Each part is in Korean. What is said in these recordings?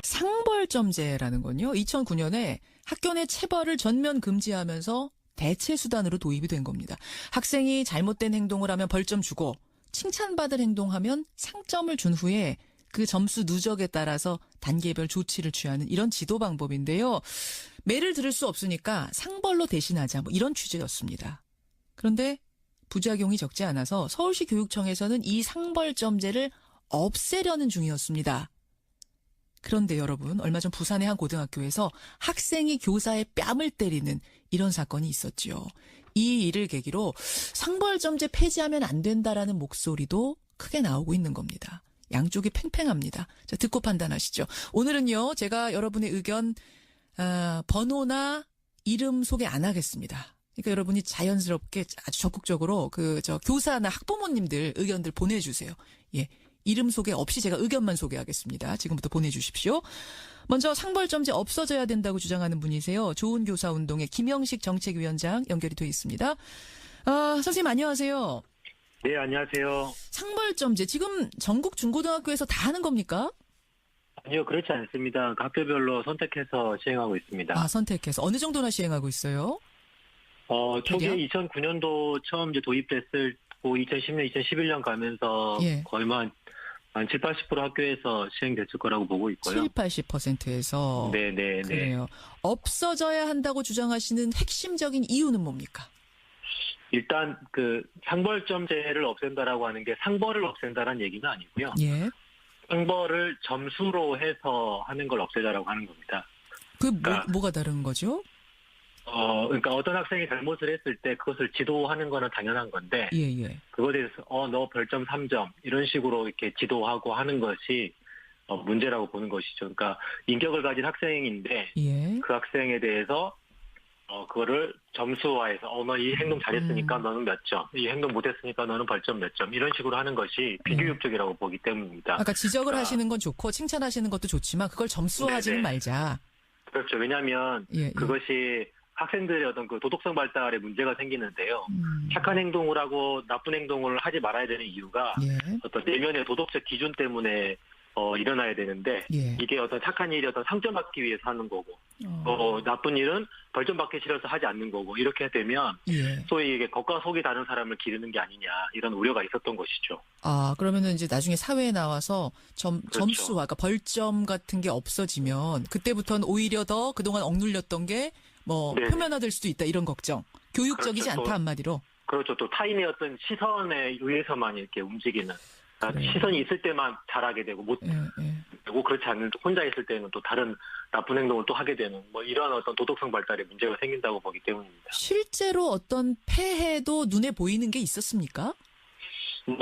상벌점제라는 건요. 2009년에 학교 내 체벌을 전면 금지하면서 대체 수단으로 도입이 된 겁니다. 학생이 잘못된 행동을 하면 벌점 주고 칭찬받을 행동하면 상점을 준 후에 그 점수 누적에 따라서 단계별 조치를 취하는 이런 지도 방법인데요. 매를 들을 수 없으니까 상벌로 대신하자 뭐 이런 취지였습니다. 그런데 부작용이 적지 않아서 서울시 교육청에서는 이 상벌점제를 없애려는 중이었습니다. 그런데 여러분, 얼마 전 부산의 한 고등학교에서 학생이 교사의 뺨을 때리는 이런 사건이 있었지요. 이 일을 계기로 상벌점제 폐지하면 안 된다라는 목소리도 크게 나오고 있는 겁니다. 양쪽이 팽팽합니다. 자, 듣고 판단하시죠. 오늘은요, 제가 여러분의 의견, 번호나 이름 소개 안 하겠습니다. 그러니까 여러분이 자연스럽게 아주 적극적으로 교사나 학부모님들 의견들 보내주세요. 예. 이름 소개 없이 제가 의견만 소개하겠습니다. 지금부터 보내주십시오. 먼저 상벌점제 없어져야 된다고 주장하는 분이세요. 좋은 교사 운동의 김영식 정책위원장 연결이 돼 있습니다. 선생님 안녕하세요. 네, 안녕하세요. 상벌점제 지금 전국 중고등학교에서 다 하는 겁니까? 아니요, 그렇지 않습니다. 학교별로 선택해서 시행하고 있습니다. 선택해서 어느 정도나 시행하고 있어요? 초기에 2009년도 처음 이제 도입됐을 고 2010년, 2011년 가면서 거의 한 7, 80% 학교에서 시행됐을 거라고 보고 있고요. 7, 80%에서. 네네. 그래요. 없어져야 한다고 주장하시는 핵심적인 이유는 뭡니까? 일단 상벌점제를 없앤다라고 하는 게 상벌을 없앤다라는 얘기가 아니고요. 예. 상벌을 점수로 해서 하는 걸 없애자라고 하는 겁니다. 뭐가 다른 거죠? 그러니까 어떤 학생이 잘못을 했을 때 그것을 지도하는 거는 당연한 건데, 예. 그거에 대해서, 너 별점 3점, 이런 식으로 이렇게 지도하고 하는 것이, 문제라고 보는 것이죠. 그러니까, 인격을 가진 학생인데, 그 학생에 대해서, 그거를 점수화해서, 너 이 행동 잘했으니까 너는 몇 점, 이 행동 못했으니까 너는 벌점 몇 점, 이런 식으로 하는 것이 비교육적이라고 보기 때문입니다. 아까 지적을 하시는 건 좋고, 칭찬하시는 것도 좋지만, 그걸 점수화하지는 말자. 그렇죠. 왜냐하면, 그것이, 학생들의 어떤 도덕성 발달에 문제가 생기는데요. 착한 행동을 하고 나쁜 행동을 하지 말아야 되는 이유가 어떤 내면의 도덕적 기준 때문에 일어나야 되는데 이게 어떤 착한 일이 어떤 상점 받기 위해서 하는 거고 나쁜 일은 벌점 받기 싫어서 하지 않는 거고 이렇게 되면 소위 이게 겉과 속이 다른 사람을 기르는 게 아니냐 이런 우려가 있었던 것이죠. 그러면은 이제 나중에 사회에 나와서 점수와 그러니까 벌점 같은 게 없어지면 그때부터는 오히려 더 그동안 억눌렸던 게 표면화될 수도 있다 이런 걱정. 교육적이지 않다 한마디로. 그렇죠. 또 타인의 어떤 시선에 의해서만 이렇게 움직이는. 그러니까 시선이 있을 때만 잘하게 되고 되고 그렇지 않는 혼자 있을 때는 또 다른 나쁜 행동을 또 하게 되는 이런 어떤 도덕성 발달에 문제가 생긴다고 보기 때문입니다. 실제로 어떤 폐해도 눈에 보이는 게 있었습니까?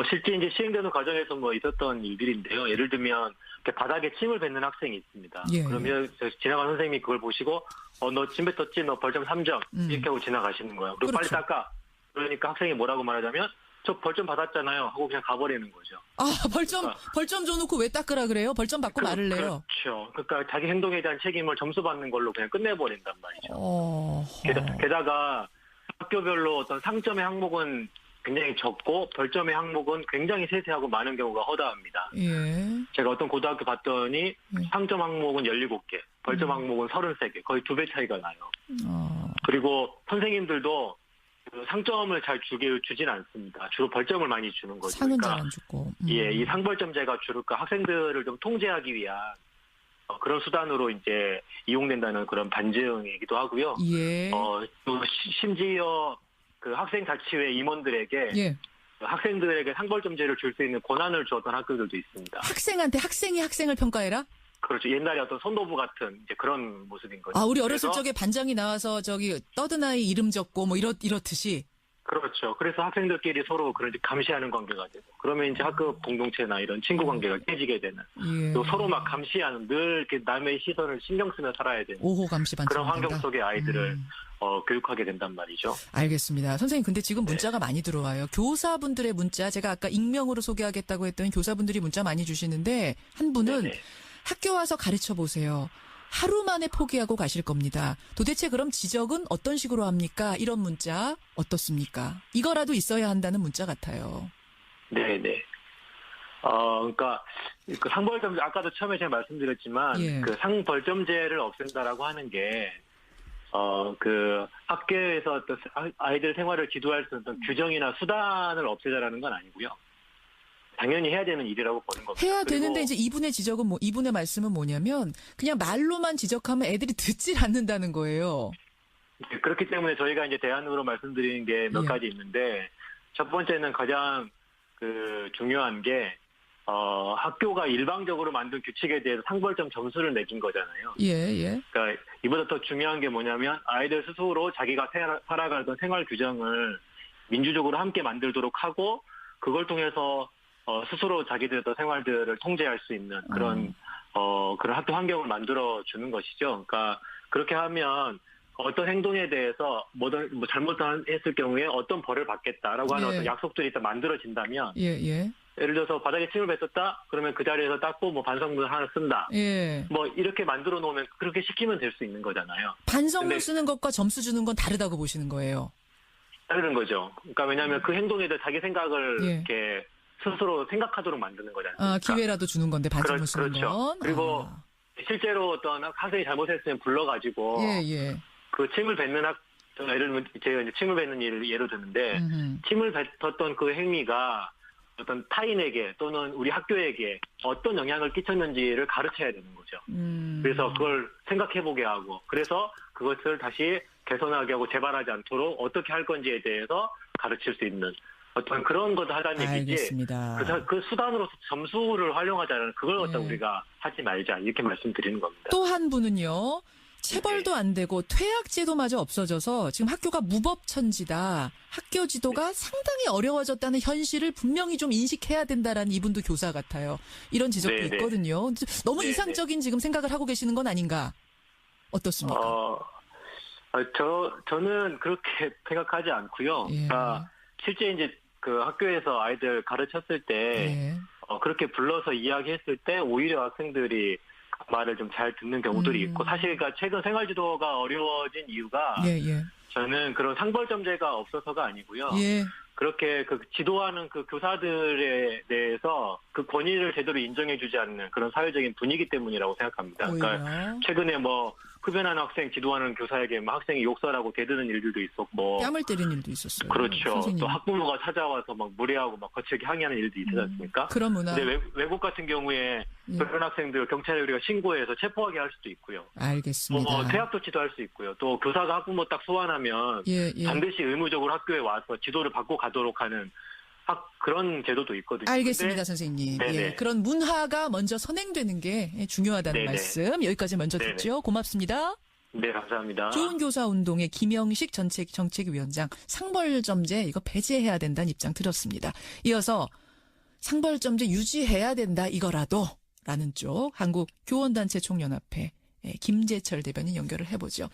실제 이제 시행되는 과정에서 있었던 일들인데요. 예를 들면 바닥에 침을 뱉는 학생이 있습니다. 그러면 지나가는 선생님이 그걸 보시고 너 침 뱉었지? 너 벌점 3점 이렇게 하고 지나가시는 거예요. 그리고 빨리 닦아. 그러니까 학생이 뭐라고 말하자면 저 벌점 받았잖아요 하고 그냥 가버리는 거죠. 벌점 줘놓고 왜 닦으라 그래요? 벌점 받고 말을 내요. 그렇죠. 그러니까 자기 행동에 대한 책임을 점수 받는 걸로 그냥 끝내버린단 말이죠. 게다가 학교별로 어떤 상점의 항목은 굉장히 적고 벌점의 항목은 굉장히 세세하고 많은 경우가 허다합니다. 제가 어떤 고등학교 봤더니 상점 항목은 17개, 벌점 항목은 33개, 거의 2배 차이가 나요. 그리고 선생님들도 상점을 잘 주진 않습니다. 주로 벌점을 많이 주는 거죠. 상은 잘 안 주고. 이 상벌점제가 주로 학생들을 좀 통제하기 위한 그런 수단으로 이제 이용된다는 그런 반증이기도 하고요. 또 심지어 학생 자치회 임원들에게 학생들에게 상벌점제를 줄 수 있는 권한을 주었던 학교들도 있습니다. 학생한테 학생이 학생을 평가해라? 그렇죠. 옛날에 어떤 선도부 같은 이제 그런 모습인 거죠. 우리 어렸을 적에 반장이 나와서 떠든 아이 이름 적고 이렇듯이. 그렇죠. 그래서 학생들끼리 서로 그런 감시하는 관계가 되고, 그러면 이제 학급 공동체나 이런 친구 관계가 깨지게 되는. 또 서로 막 감시하는, 늘 이렇게 남의 시선을 신경 쓰며 살아야 되는. 오호 감시 반찬. 그런 환경 속의 아이들을 교육하게 된단 말이죠. 알겠습니다. 선생님, 근데 지금 문자가 많이 들어와요. 교사분들의 문자, 제가 아까 익명으로 소개하겠다고 했더니 교사분들이 문자 많이 주시는데, 한 분은 학교 와서 가르쳐 보세요. 하루 만에 포기하고 가실 겁니다. 도대체 그럼 지적은 어떤 식으로 합니까? 이런 문자 어떻습니까? 이거라도 있어야 한다는 문자 같아요. 네네. 그러니까 그 상벌점제 아까도 처음에 제가 말씀드렸지만 예. 그 상벌점제를 없앤다라고 하는 게 그 학교에서 어떤 아이들 생활을 지도할 수 있는 규정이나 수단을 없애자라는 건 아니고요. 당연히 해야 되는 일이라고 보는 겁니다. 해야 되는데 이제 이분의 지적은 이분의 말씀은 뭐냐면 그냥 말로만 지적하면 애들이 듣질 않는다는 거예요. 그렇기 때문에 저희가 이제 대안으로 말씀드리는 게 몇 예. 가지 있는데 첫 번째는 가장 그 중요한 게 학교가 일방적으로 만든 규칙에 대해서 상벌점 점수를 매긴 거잖아요. 예. 그러니까 이보다 더 중요한 게 뭐냐면 아이들 스스로 자기가 살아가던 생활 규정을 민주적으로 함께 만들도록 하고 그걸 통해서 스스로 자기들의 생활들을 통제할 수 있는 그런 그런 학교 환경을 만들어 주는 것이죠. 그러니까 그렇게 하면 어떤 행동에 대해서 잘못했을 경우에 어떤 벌을 받겠다라고 하는 예. 어떤 약속들이 일단 만들어진다면 예. 예를 들어서 바닥에 침을 뱉었다 그러면 그 자리에서 닦고 뭐 반성문 하나 쓴다. 예. 뭐 이렇게 만들어 놓으면 그렇게 시키면 될 수 있는 거잖아요. 반성문 근데 쓰는 것과 점수 주는 건 다르다고 보시는 거예요. 다른 거죠. 그러니까 왜냐하면 그 행동에 대해 자기 생각을 예. 이렇게 스스로 생각하도록 만드는 거잖아요. 기회라도 주는 건데 반성문 쓰는 그렇죠. 건. 그리고 실제로 어떤 학생이 잘못했으면 불러가지고 예. 그 침을 뱉는 예를 들면 제가 이제 침을 뱉는 예를 드는데 침을 뱉었던 그 행위가 어떤 타인에게 또는 우리 학교에게 어떤 영향을 끼쳤는지를 가르쳐야 되는 거죠. 그래서 그걸 생각해보게 하고 그래서 그것을 다시 개선하게 하고 재발하지 않도록 어떻게 할 건지에 대해서 가르칠 수 있는 어떤 그런 것을 하자는 얘기지. 알겠습니다. 그 수단으로서 점수를 활용하자는 그걸 갖다 우리가 하지 말자 이렇게 말씀드리는 겁니다. 또 한 분은요. 체벌도 안 되고 퇴학 제도마저 없어져서 지금 학교가 무법천지다. 학교 지도가 상당히 어려워졌다는 현실을 분명히 좀 인식해야 된다라는 이분도 교사 같아요. 이런 지적도 네네. 있거든요. 너무 네네. 이상적인 지금 생각을 하고 계시는 건 아닌가? 어떻습니까? 저는 그렇게 생각하지 않고요. 예. 그러니까 실제 이제 그 학교에서 아이들 가르쳤을 때 예. 그렇게 불러서 이야기했을 때 오히려 학생들이 말을 좀 잘 듣는 경우들이 있고 사실 그러니까 최근 생활지도가 어려워진 이유가 예. 저는 그런 상벌점제가 없어서가 아니고요. 예. 그렇게 그 지도하는 그 교사들에 대해서 그 권위를 제대로 인정해주지 않는 그런 사회적인 분위기 때문이라고 생각합니다. 그러니까 오히려. 최근에 뭐 흡연하는 학생 지도하는 교사에게 막 학생이 욕설하고 대드는 일들도 있었고. 뺨을 때리는 일도 있었어요. 그렇죠. 선생님. 또 학부모가 찾아와서 막 무례하고 막 거칠게 항의하는 일도 있지 않습니까? 그런 문화. 근데 외국 같은 경우에 예. 그런 학생들 경찰에 우리가 신고해서 체포하게 할 수도 있고요. 알겠습니다. 뭐 퇴학 조치도 할 수 있고요. 또 교사가 학부모 딱 소환하면 예. 반드시 의무적으로 학교에 와서 지도를 받고 가도록 하는 그런 제도도 있거든요. 알겠습니다, 근데, 선생님. 네네. 예, 그런 문화가 먼저 선행되는 게 중요하다는 네네. 말씀 여기까지 먼저 네네. 듣죠. 고맙습니다. 네, 감사합니다. 좋은 교사 운동의 김영식 정책위원장 상벌점제 이거 폐지해야 된다는 입장 들었습니다. 이어서 상벌점제 유지해야 된다 이거라도 라는 쪽 한국교원단체 총연합회 김재철 대변인 연결을 해보죠.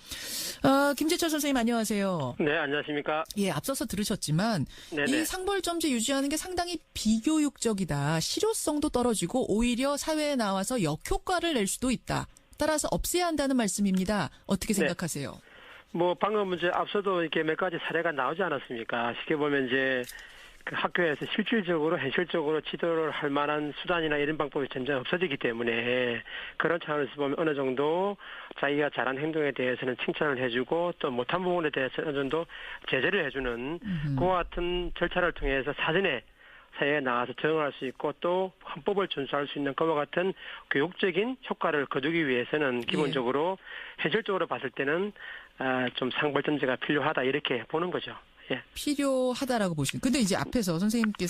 김재철 선생님 안녕하세요. 네, 안녕하십니까. 예, 앞서서 들으셨지만 네네. 이 상벌점제 유지하는 게 상당히 비교육적이다. 실효성도 떨어지고 오히려 사회에 나와서 역효과를 낼 수도 있다. 따라서 없애야 한다는 말씀입니다. 어떻게 생각하세요? 뭐 방금 이제 앞서도 이렇게 몇 가지 사례가 나오지 않았습니까? 쉽게 보면 이제 그 학교에서 실질적으로 현실적으로 지도를 할 만한 수단이나 이런 방법이 점점 없어지기 때문에 그런 차원에서 보면 어느 정도 자기가 잘한 행동에 대해서는 칭찬을 해주고 또 못한 부분에 대해서 어느 정도 제재를 해주는 그와 같은 절차를 통해서 사전에 사회에 나와서 적응할 수 있고 또 헌법을 준수할 수 있는 그와 같은 교육적인 효과를 거두기 위해서는 기본적으로 현실적으로 봤을 때는 좀 상벌점제가 필요하다 이렇게 보는 거죠. 예. 필요하다라고 보시는. 근데 이제 앞에서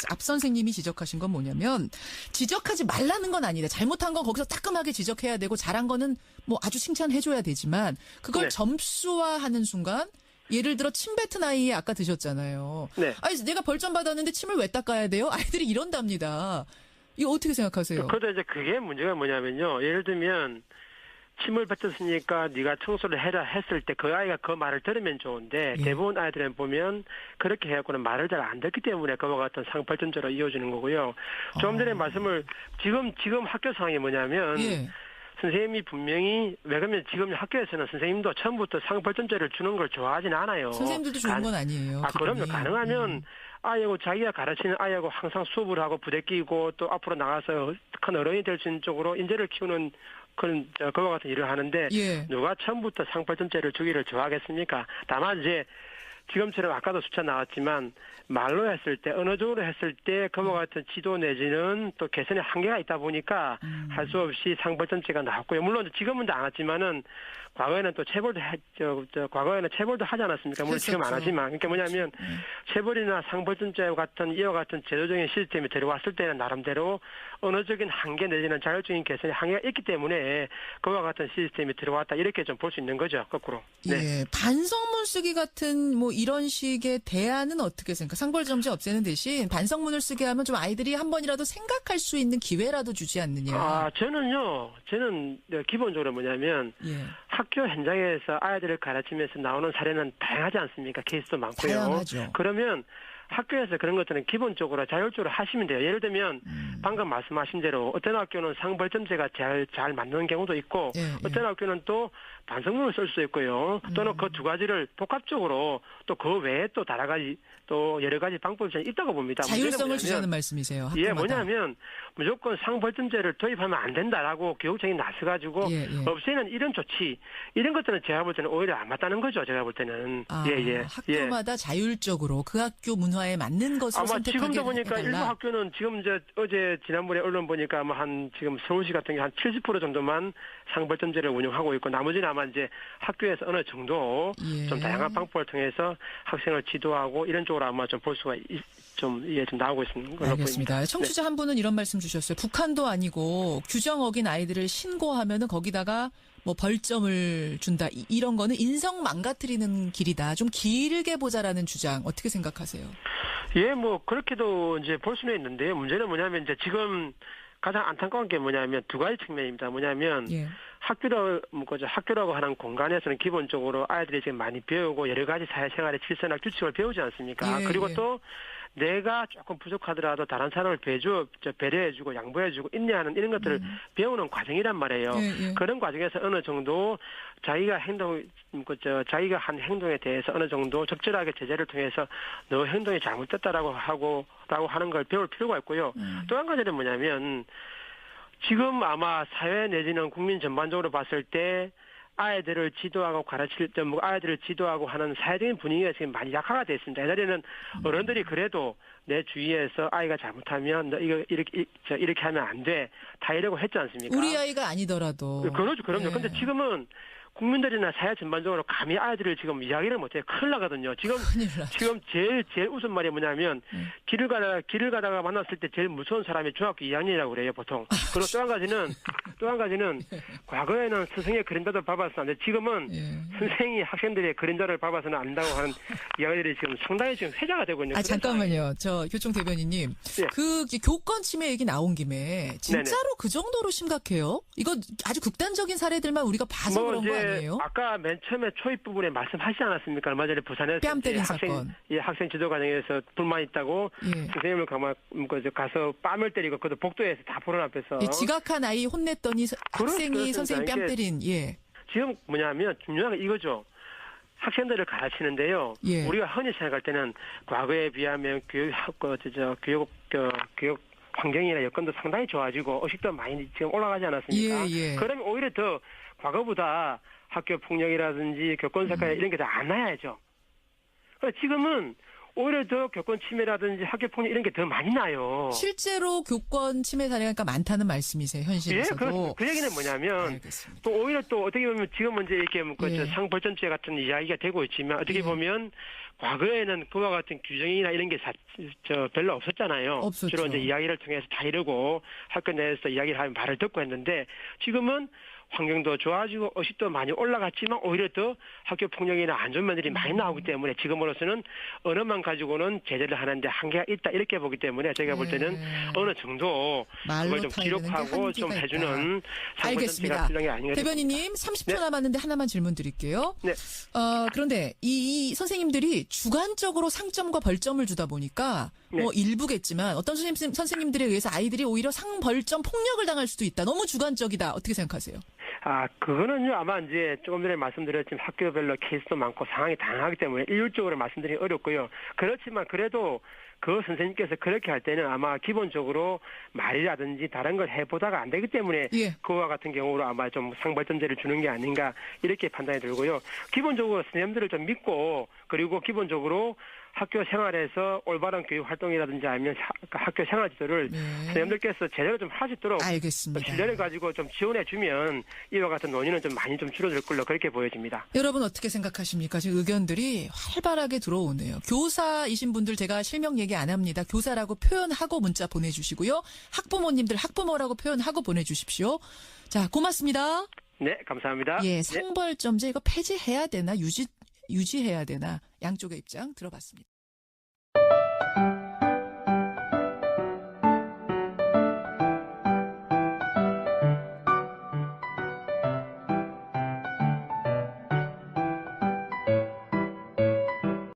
앞 선생님이 지적하신 건 뭐냐면 지적하지 말라는 건 아니다. 잘못한 건 거기서 따끔하게 지적해야 되고 잘한 거는 뭐 아주 칭찬해줘야 되지만 그걸 네. 점수화하는 순간 예를 들어 침 뱉은 아이 아까 드셨잖아요. 네. 아니 내가 벌점 받았는데 침을 왜 닦아야 돼요? 아이들이 이런답니다. 이거 어떻게 생각하세요? 그런데 이제 그게 문제가 뭐냐면요. 예를 들면 침을 뱉었으니까 네가 청소를 해라 했을 때 그 아이가 그 말을 들으면 좋은데 예. 대부분 아이들은 보면 그렇게 해갖고는 말을 잘 안 듣기 때문에 그와 같은 상벌점제로 이어지는 거고요. 좀 전에 말씀을 지금 학교 상황이 뭐냐면 예. 선생님이 분명히 왜 그러면 지금 학교에서는 선생님도 처음부터 상벌점제를 주는 걸 좋아하진 않아요. 선생님들도 좋은 건 아니에요. 그럼요. 기분이. 가능하면 아이하고 자기가 가르치는 아이하고 항상 수업을 하고 부대끼고 또 앞으로 나가서 큰 어른이 될 수 있는 쪽으로 인재를 키우는 그런 그와 같은 일을 하는데 예. 누가 처음부터 상벌점제를 주기를 좋아하겠습니까? 다만 이제 지금처럼 아까도 숫자 나왔지만 말로 했을 때 언어적으로 했을 때 그와 같은 지도 내지는 또 개선의 한계가 있다 보니까 할 수 없이 상벌점제가 나왔고요. 물론 지금은 나왔지만은 과거에는 또 체벌도 과거에는 체벌도 하지 않았습니까? 물론 지금 안 하지만 그러니까 뭐냐면 체벌이나 상벌점제와 같은 이와 같은 제도적인 시스템이 들어왔을 때는 나름대로 언어적인 한계 내지는 자율적인 개선의 한계가 있기 때문에 그와 같은 시스템이 들어왔다 이렇게 좀 볼 수 있는 거죠. 거꾸로. 네. 예, 반성문 쓰기 같은 뭐 이런 식의 대안은 어떻게 생각해요? 상벌점제 없애는 대신 반성문을 쓰게 하면 좀 아이들이 한 번이라도 생각할 수 있는 기회라도 주지 않느냐. 저는 기본적으로 뭐냐면 예. 학교 현장에서 아이들을 가르치면서 나오는 사례는 다양하지 않습니까? 케이스도 많고요. 다양하죠. 그러면 학교에서 그런 것들은 기본적으로 자율적으로 하시면 돼요. 예를 들면 방금 말씀하신 대로 어떤 학교는 상벌점제가 잘 맞는 경우도 있고 어떤 학교는 또 반성문을 쓸 수 있고요. 또는 그 두 가지를 복합적으로 또 그 외에 또 여러 가지 방법이 있다고 봅니다. 자율성을 주자는 말씀이세요. 학교마다. 예, 뭐냐면 무조건 상벌점제를 도입하면 안 된다라고 교육청이 나서가지고 없애는 이런 조치 이런 것들은 제가 볼 때는 오히려 안 맞다는 거죠. 제가 볼 때는. 학교마다 자율적으로 그 학교 문화에 맞는 것을 선택하게 지금도 보니까 해달라. 일부 학교는 지금 지난번에 언론 보니까 지금 서울시 같은 게 한 70% 정도만 상벌점제를 운영하고 있고 나머지는 아마 이제 학교에서 어느 정도 좀 다양한 방법을 통해서 학생을 지도하고 이런 쪽으로 아마 좀 볼 수가 좀 나오고 있는 걸로 알겠습니다. 보입니다. 청취자 한 분은 이런 말씀 주셨어요. 북한도 아니고 규정 어긴 아이들을 신고하면은 거기다가 뭐 벌점을 준다. 이런 거는 인성 망가뜨리는 길이다. 좀 길게 보자라는 주장 어떻게 생각하세요? 예, 그렇게도 이제 볼 수는 있는데요. 문제는 뭐냐면 이제 지금 가장 안타까운 게 뭐냐면 두 가지 측면입니다. 뭐냐면 학교라고 하는 공간에서는 기본적으로 아이들이 지금 많이 배우고 여러 가지 사회생활의 질서나 규칙을 배우지 않습니까? 그리고 또 내가 조금 부족하더라도 다른 사람을 배려해주고 양보해주고 인내하는 이런 것들을 배우는 과정이란 말이에요. 그런 과정에서 어느 정도 자기가 한 행동에 대해서 어느 정도 적절하게 제재를 통해서 너 행동이 잘못됐다라고 하는 걸 배울 필요가 있고요. 또 한 가지는 뭐냐면 지금 아마 사회 내지는 국민 전반적으로 봤을 때 아이들을 지도하고 가르칠 때 아이들을 지도하고 하는 사회적인 분위기가 지금 많이 약화가 되어 있습니다. 옛날에는 어른들이 그래도 내 주위에서 아이가 잘못하면 너 이거 이렇게 하면 안 돼. 다 이러고 했지 않습니까? 우리 아이가 아니더라도. 그럼요. 근데 지금은 국민들이나 사회 전반적으로 감히 아이들을 지금 이야기를 못해요. 큰일 나거든요. 지금 제일 우선 말이 뭐냐면 길을 가다가 만났을 때 제일 무서운 사람이 중학교 2학년이라고 그래요, 보통. 그리고 또 한 가지는 과거에는 스승의 그림자도 밟아서는 안 돼. 지금은 선생이 학생들의 그림자를 밟아서는 안 된다고 하는 이야기들이 지금 상당히 지금 회자가 되고 있는 거예요. 잠깐만요. 저 교총 대변인님. 그 교권 침해 얘기 나온 김에 진짜로 그 정도로 심각해요? 이거 아주 극단적인 사례들만 우리가 봐서 그런 거 아니에요? 아까 맨 처음에 초입 부분에 말씀하시지 않았습니까? 얼마 전에 부산에서 뺨 때린 사건. 학생 지도 과정에서 불만 있다고 선생님을 가서 뺨을 때리고 그것도 복도에서 다 보는 앞에서 지각한 아이 혼냈더니 학생이 선생님 뺨 때린. 지금 뭐냐면 중요한 게 이거죠. 학생들을 가르치는데요. 우리가 흔히 생각할 때는 과거에 비하면 교육 환경이나 여건도 상당히 좋아지고 의식도 많이 지금 올라가지 않았습니까? 그러면 오히려 더 과거보다 학교 폭력이라든지 교권 사건 이런 게 더 안 나야죠. 지금은 오히려 더 교권 침해라든지 학교 폭력 이런 게 더 많이 나요. 실제로 교권 침해 사례가 많다는 말씀이세요, 현실에서도? 그 얘기는 뭐냐면 또 오히려 또 어떻게 보면 지금은 이제 이렇게 상벌점제 같은 이야기가 되고 있지만 어떻게 보면 과거에는 그와 같은 규정이나 이런 게 별로 없었잖아요. 없었죠. 주로 이제 이야기를 통해서 다 이러고 학교 내에서 이야기를 하면 말을 듣고 했는데 지금은 환경도 좋아지고 의식도 많이 올라갔지만 오히려 더 학교 폭력이나 안 좋은 면들이 많이 나오기 때문에 지금으로서는 언어만 가지고는 제재를 하는데 한계가 있다 이렇게 보기 때문에 제가 볼 때는 어느 정도 그걸 좀 기록하고 좀 해주는 알겠습니다. 필요한 게 아닌가. 대변인님 30초 남았는데 하나만 질문 드릴게요. 그런데 이 선생님들이 주관적으로 상점과 벌점을 주다 보니까 뭐 일부겠지만 어떤 선생님들에 의해서 아이들이 오히려 상벌점 폭력을 당할 수도 있다. 너무 주관적이다. 어떻게 생각하세요? 그거는요, 아마 이제 조금 전에 말씀드렸지만 학교별로 케이스도 많고 상황이 다양하기 때문에 일률적으로 말씀드리기 어렵고요. 그렇지만 그래도 그 선생님께서 그렇게 할 때는 아마 기본적으로 말이라든지 다른 걸 해보다가 안 되기 때문에 예. 그와 같은 경우로 아마 좀 상벌점제를 주는 게 아닌가 이렇게 판단이 들고요. 기본적으로 선생님들을 좀 믿고 그리고 기본적으로 학교 생활에서 올바른 교육 활동이라든지 아니면 학교 생활 지도를 선생님들께서 제대로 좀 할 수 있도록 알겠습니다. 신뢰를 가지고 좀 지원해 주면 이와 같은 논의는 좀 많이 좀 줄어들 걸로 그렇게 보여집니다. 여러분 어떻게 생각하십니까? 지금 의견들이 활발하게 들어오네요. 교사이신 분들 제가 실명 얘기 안 합니다. 교사라고 표현하고 문자 보내주시고요. 학부모님들 학부모라고 표현하고 보내주십시오. 자, 고맙습니다. 네, 감사합니다. 예, 상벌점제 이거 폐지해야 되나 유지해야 되나 양쪽의 입장 들어봤습니다.